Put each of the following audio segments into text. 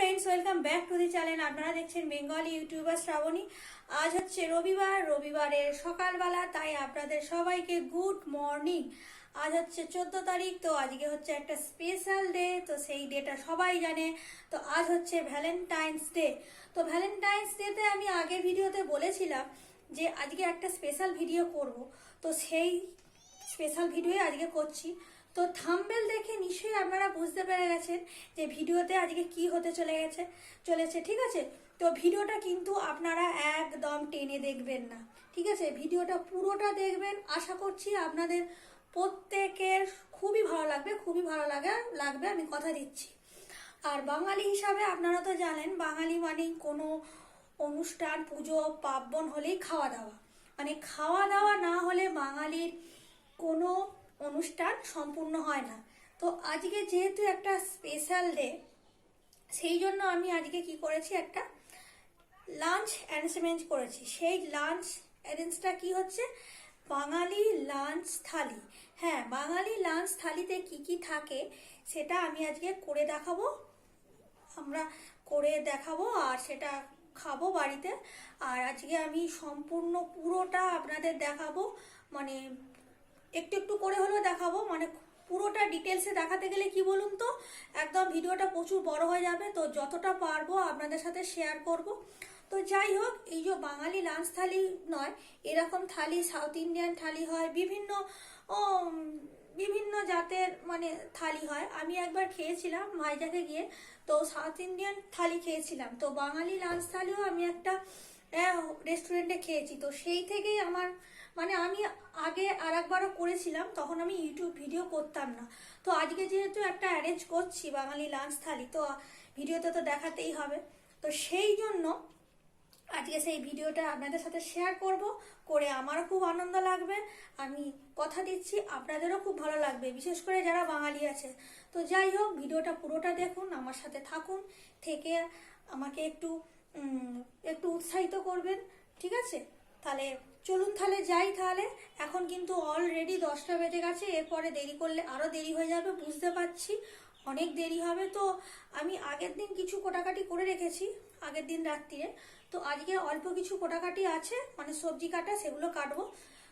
Friends welcome back to the channel. আপনারা দেখছেন Bengali YouTuber Shrabani. আজ হচ্ছে রবিবারের সকালবেলা, তাই আপনাদের সবাইকে গুড মর্নিং। আজ হচ্ছে 14 তারিখ, তো আজকে হচ্ছে একটা স্পেশাল ডে, তো সেই ডেটা সবাই জানে। তো আজ হচ্ছে ভ্যালেন্টাইন্স ডে। তো ভ্যালেন্টাইন্স ডেতে আমি আগের ভিডিওতে বলেছিলাম যে আজকে একটা স্পেশাল ভিডিও করব, তো সেই স্পেশাল ভিডিও আজকে করছি। তো থাম্বনেল দেখে নিশ্চয়ই আপনারা বুঝতে পেরে গেছেন যে ভিডিওতে আজকে কি হতে চলেছে, ঠিক আছে? তো ভিডিওটা কিন্তু আপনারা একদম টেনে দেখবেন না, ঠিক আছে? ভিডিওটা পুরোটা দেখবেন, আশা করছি আপনাদের প্রত্যেকের খুবই ভালো লাগবে, আমি কথা দিচ্ছি। আর বাঙালি হিসাবে আপনারা তো জানেন, বাঙালি মানেই কোনো অনুষ্ঠান, পুজো, পার্বণ হলেই খাওয়া দাওয়া, মানে খাওয়া দাওয়া না হলে বাঙালির কোনো অনুষ্ঠান সম্পূর্ণ হয় না। তো আজকে যেহেতু একটা স্পেশাল ডে, সেই জন্য আমি আজকে কি করেছি, একটা লাঞ্চ অ্যারেঞ্জমেন্ট করেছি। সেই লাঞ্চ অ্যারেঞ্জটা কি হচ্ছে, বাঙালি লাঞ্চ থালি। হ্যাঁ, বাঙালি লাঞ্চ থালিতে কি কি থাকে সেটা আমি আজকে আমরা করে দেখাবো, আর সেটা খাবো বাড়িতে। আর আজকে আমি সম্পূর্ণ পুরোটা আপনাদের দেখাবো, মানে একটু একটু করে হলেও দেখাবো। মানে পুরোটা ডিটেলসে দেখাতে গেলে কি বলুন তো, একদম ভিডিওটা প্রচুর বড় হয়ে যাবে। তো যতটা পারবো আপনাদের সাথে শেয়ার করব। তো যাই হোক, এই যে বাঙালি লাঞ্চ থালি নয়, এরকম থালি সাউথ ইন্ডিয়ান থালি হয়, বিভিন্ন জাতের মানে থালি হয়। আমি একবার খেয়েছিলাম ভাইজাকে গিয়ে, তো সাউথ ইন্ডিয়ান থালি খেয়েছিলাম। তো বাঙালি লাঞ্চ থালিও আমি একটা রেস্টুরেন্টে খেয়েছি। তো সেই থেকেই আমার মানে আমি আগে আর একবারও করেছিলাম, তখন আমি ইউটিউব ভিডিও করতাম না। তো আজকে যেহেতু একটা অ্যারেঞ্জ করছি বাঙালি লাঞ্চ থালি, তো ভিডিওতে তো দেখাতেই হবে। তো সেই জন্য আজকে সেই ভিডিওটা আপনাদের সাথে শেয়ার করে আমারও খুব আনন্দ লাগবে। আমি কথা দিচ্ছি আপনাদেরও খুব ভালো লাগবে, বিশেষ করে যারা বাঙালি আছে। তো যাই হোক, ভিডিওটা পুরোটা দেখুন, আমার সাথে থাকুন, থেকে আমাকে একটু উৎসাহিত করবেন, ঠিক আছে? তাহলে চলুন যাই। এখন কিন্তু অলরেডি 10টা বেজে গেছে, এরপরে দেরি করলে আরও দেরি হয়ে যাবে, বুঝতে পারছি অনেক দেরি হবে। তো আমি আগের দিন কিছু কোটাকাটি করে রেখেছি, আগের দিন রাত্রিরে। তো আজকে অল্প কিছু কোটাকাটি আছে, মানে সবজি কাটা, সেগুলো কাটবো।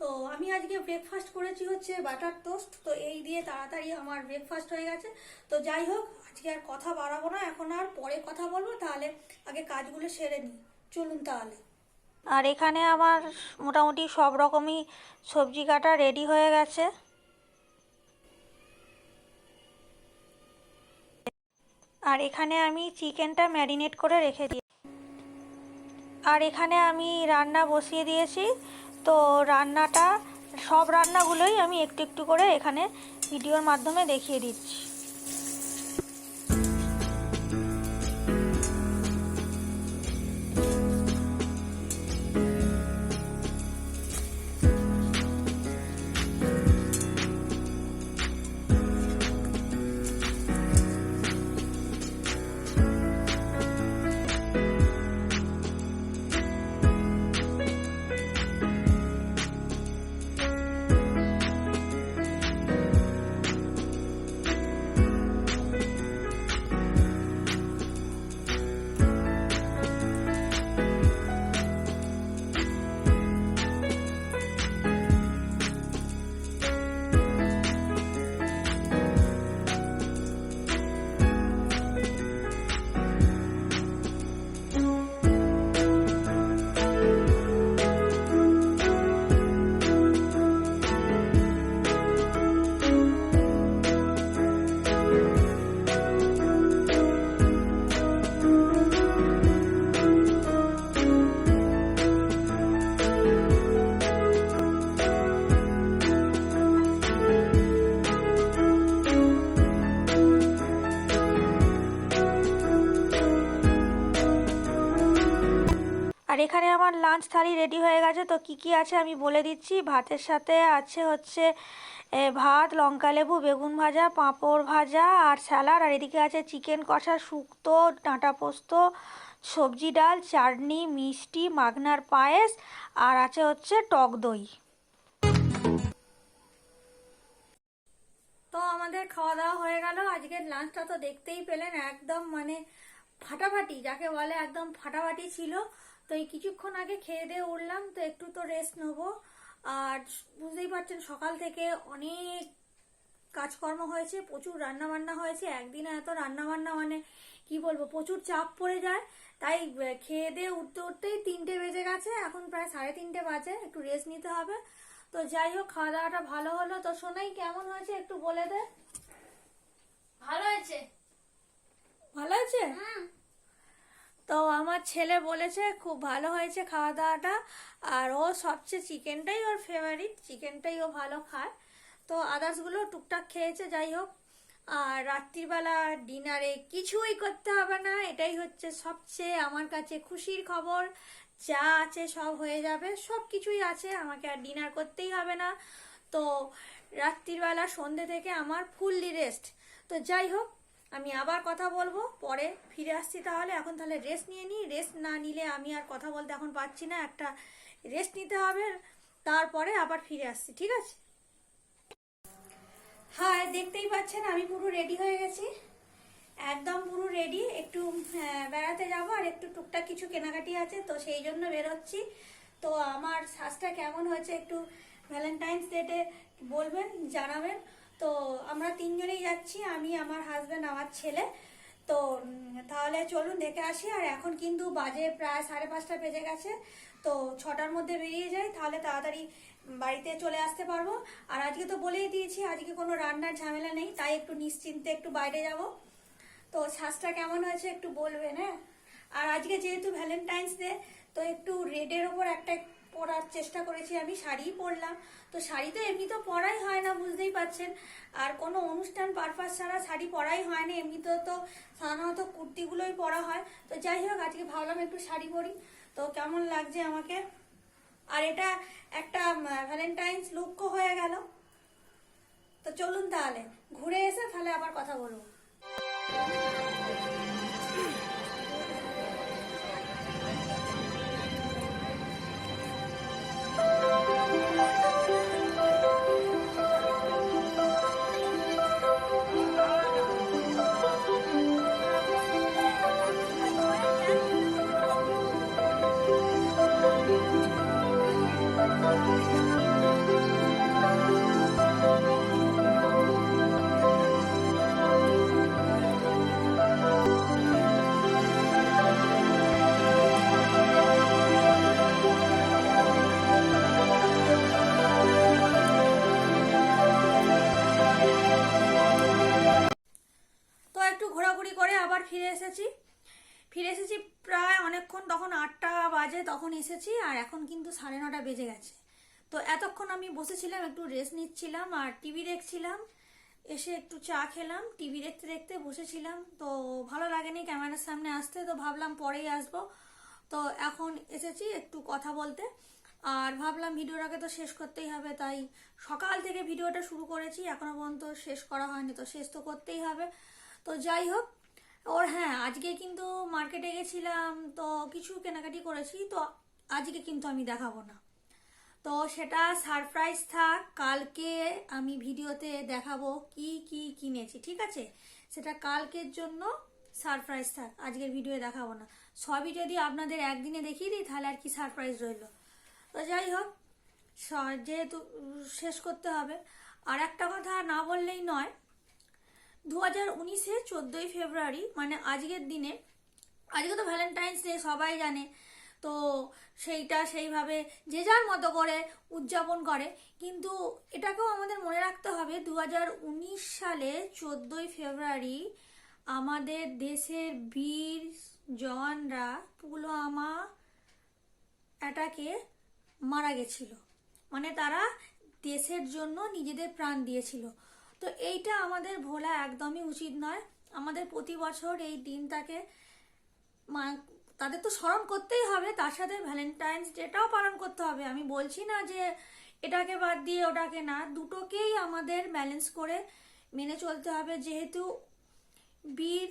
তো আমি আজকে ব্রেকফাস্ট করেছি হচ্ছে বাটার টোস্ট। তো এই দিয়ে তাড়াতাড়ি আমার ব্রেকফাস্ট হয়ে গেছে। তো যাই হোক, আজকে আর কথা বাড়াবো না, এখন আর পরে কথা বলবো। তাহলে আগে কাজগুলো সেরে নিই, চলুন তাহলে। আর এখানে আমার মোটামুটি সব রকমই সবজি কাটা রেডি হয়ে গেছে। আর এখানে আমি চিকেনটা ম্যারিনেট করে রেখে দিই। আর এখানে আমি রান্না বসিয়ে দিয়েছি। তো সব রান্নাগুলোই আমি একটু একটু করে এখানে ভিডিওর মাধ্যমে দেখিয়ে দিচ্ছি। আর এখানে আমার লাঞ্চ থালি রেডি হয়ে গেছে। তো কি কি আছে আমি বলে দিচ্ছি। ভাতের সাথে আছে হচ্ছে ভাত, লঙ্কা লেবু, বেগুন ভাজা, পাঁপড় ভাজা আর স্যালাড। আর এদিকে আছে চিকেন কষা, শুক্তো, ডাঁটা পোস্ত, সবজি ডাল, চাটনি, মিষ্টি, মাখনার পায়েস, আর আছে হচ্ছে টক দই। তো আমাদের খাওয়া দাওয়া হয়ে গেল। আজকের লাঞ্চটা তো দেখতেই পেলেন, একদম মানে ফাটাফাটি, যাকে বলে একদম ফাটাফাটি ছিল। তো এই কিছুক্ষণ আগে খেয়ে দিয়ে উঠলাম, তো একটু তো রেস্ট নেবো। আর বুঝতেই পারছেন সকাল থেকে অনেক কাজকর্ম হয়েছে, প্রচুর রান্না বান্না হয়েছে। একদিনে এত রান্না বান্না মানে কি বলবো, প্রচুর চাপ পড়ে যায়। তাই খেয়ে দিয়ে উঠতে উঠতেই 3টে বেজে গেছে, এখন প্রায় 3:30 বাজে, একটু রেস্ট নিতে হবে। তো যাই হোক, খাওয়া দাওয়াটা ভালো হলো। তো সোনাই কেমন হয়েছে একটু বলে দে। ভালো হয়েছে। ভালো হয়েছে? তো আমার ছেলে বলেছে খুব ভালো হয়েছে খাওয়া দাওয়াটা। আর ও সবচেয়ে চিকেনটাই ওর ফেভারিট, চিকেনটাই ও ভালো খায়। তো আদার্সগুলো টুকটাক খেয়েছে। যাই হোক, আর রাত্রিবেলা ডিনারে কিছুই করতে হবে না, এটাই হচ্ছে সবচেয়ে আমার কাছে খুশির খবর। যা আছে সব হয়ে যাবে, সব কিছুই আছে, আমাকে আর ডিনার করতেই হবে না। তো রাত্রিবেলা সন্ধ্যে থেকে আমার ফুললি রেস্ট। তো যাই হোক, আমি আবার কথা বলবো পরে, ফিরে আসছি তাহলে। এখন তাহলে রেস্ট নিয়ে নিই, রেস্ট না নিলে আমি আর কথা বলতে এখন পারছি না, একটা রেস্ট নিতে হবে, তারপরে আবার ফিরে আসছি, ঠিক আছে? হ্যাঁ, দেখতেই পাচ্ছেন আমি পুরো রেডি হয়ে গেছি, একদম পুরো রেডি। একটু বেড়াতে যাব, আর একটু টুকটাক কিছু কেনাকাটি আছে, তো সেই জন্য বেরোচ্ছি। তো আমার সাজটা কেমন হয়েছে একটু ভ্যালেন্টাইন্স ডেতে বলবেন, জানাবেন। তো আমরা 3জনেই যাচ্ছি, আমি, আমার হাজব্যান্ড, আমার ছেলে। তো তাহলে চলুন দেখে আসি। আর এখন কিন্তু বাজে প্রায় 5:30 বেজে গেছে। তো 6টার মধ্যে বেরিয়ে যাই, তাহলে তাড়াতাড়ি বাড়িতে চলে আসতে পারবো। আর আজকে তো বলেই দিয়েছি আজকে কোনো রান্নার ঝামেলা নেই, তাই একটু নিশ্চিন্তে একটু বাইরে যাব। তো সাজটা কেমন হয়েছে একটু বলবেন, হ্যাঁ। আর আজকে যেহেতু ভ্যালেন্টাইন্স ডে, তো একটু রেডের ওপর একটা পরার চেষ্টা করেছি, আমি শাড়িই পরলাম। তো শাড়ি তো এমনি তো পরাই হয় না, বুঝতেই পারছেন। আর কোনো অনুষ্ঠান পারপাস ছাড়া শাড়ি পরাই হয় না, এমনিতেও তো সাধারণত কুর্তিগুলোই পরা হয়। তো যাই হোক, আজকে ভাবলাম একটু শাড়ি পরি। তো কেমন লাগছে আমাকে, আর এটা একটা ভ্যালেন্টাইন্স লুকও হয়ে গেল। তো চলুন তাহলে ঘুরে এসে তাহলে আবার কথা বলবো। তো একটু ঘোরাঘুরি করে আবার ফিরে এসেছি প্রায় অনেকক্ষণ, তখন 8টা বাজে তখন এসেছি। আর এখন কিন্তু 9:30 বেজে গেছে। তো এতক্ষণ আমি বসেছিলাম, একটু রেস্ট নিচ্ছিলাম আর টিভি দেখছিলাম। এসে একটু চা খেলাম, টিভি দেখতে দেখতে বসেছিলাম। তো ভালো লাগেনি ক্যামেরার সামনে আসতে, তো ভাবলাম পরেই আসবো। তো এখন এসেছি একটু কথা বলতে, আর ভাবলাম ভিডিওটাকে তো শেষ করতেই হবে, তাই সকাল থেকে ভিডিওটা শুরু করেছি, এখনো পর্যন্ত শেষ করা হয়নি, তো শেষ তো করতেই হবে। তো যাই হোক, হ্যাঁ, আজকে কিন্তু মার্কেটে গেছিলাম, তো কিছু কেনাকাটি করেছি, তো আজকে কিন্তু আমি দেখাবো না। তো সেটা সারপ্রাইজ থাক, কালকে আমি ভিডিওতে দেখাবো কি কি কিনেছি, ঠিক আছে? সেটা কালকের জন্য সারপ্রাইজ থাক, আজকের ভিডিও দেখাবো না। সবই যদি আপনাদের একদিনে দেখিয়ে দিই তাহলে আর কি সারপ্রাইজ রইলো। তো যাই হোক, যেহেতু শেষ করতে হবে। আর একটা কথা না বললেই নয়, 2019-এ 14ই ফেব্রুয়ারি মানে আজকের দিনে, আজকে তো ভ্যালেন্টাইন্স ডে সবাই জানে, তো সেইটা সেইভাবে যে যার মতো করে উদযাপন করে। কিন্তু এটাকেও আমাদের মনে রাখতে হবে, 2019 সালে 14ই ফেব্রুয়ারি আমাদের দেশের বীর জওয়ানরা পুলওয়ামা অ্যাটাকে মারা গেছিল, মানে তারা দেশের জন্য নিজেদের প্রাণ দিয়েছিল। তো এইটা আমাদের ভোলা একদমই উচিত নয়। আমাদের প্রতি বছর এই দিনটাকে তাদের তো স্মরণ করতেই হবে, তার সাথে ভ্যালেন্টাইন্স ডেটাও পালন করতে হবে। আমি বলছি না যে এটাকে বাদ দিয়ে ওটাকে না, দুটোকেই আমাদের ব্যালেন্স করে মেনে চলতে হবে। যেহেতু বীর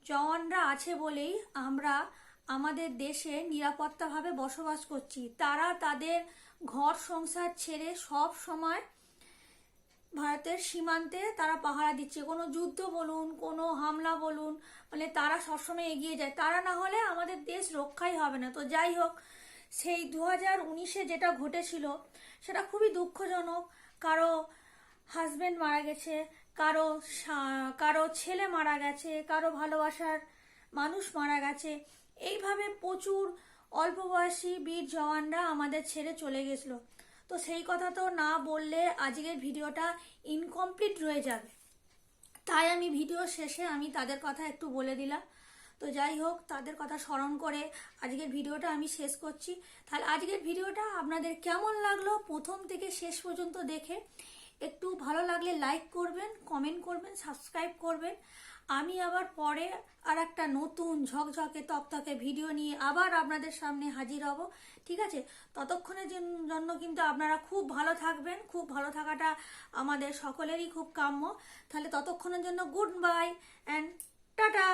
জওয়ানরা আছে বলেই আমরা আমাদের দেশে নিরাপত্তাভাবে বসবাস করছি। তারা তাদের ঘর সংসার ছেড়ে সব সময় ভারতের সীমান্তে তারা পাহারা দিচ্ছে। কোনো যুদ্ধ বলুন, কোনো হামলা বলুন, মানে তারা সবসময় এগিয়ে যায়। তারা না হলে আমাদের দেশ রক্ষাই হবে না। তো যাই হোক, সেই 2019-এ যেটা ঘটেছিল সেটা খুবই দুঃখজনক। কারো হাজবেন্ড মারা গেছে, কারো ছেলে মারা গেছে, কারো ভালোবাসার মানুষ মারা গেছে। এইভাবে প্রচুর অল্প বয়সী বীর জওয়ানরা আমাদের ছেড়ে চলে গেছিল। তো সেই কথা তো না বললে আজকের ভিডিওটা ইনকমপ্লিট রয়ে যাবে। তাই আমি ভিডিও শেষে আমি তাদের কথা একটু বলে দিলাম। তো যাই হোক, তাদের কথা স্মরণ করে আজকের ভিডিওটা আমি শেষ করছি। তাহলে আজকের ভিডিওটা আপনাদের কেমন লাগলো প্রথম থেকে শেষ পর্যন্ত দেখে? একটু ভালো লাগলে লাইক করবেন, কমেন্ট করবেন, সাবস্ক্রাইব করবেন। আমি আবার পরে আর একটা নতুন ঝকঝকে তকতকে ভিডিও নিয়ে আবার আপনাদের সামনে হাজির হব। ঠিক আছে? ততক্ষণের জন্য কিন্তু আপনারা খুব ভালো থাকবেন। খুব ভালো থাকাটা আমাদের সকলেরই খুব কাম্য। তাহলে ততক্ষণের জন্য গুড বাই অ্যান্ড টাটা।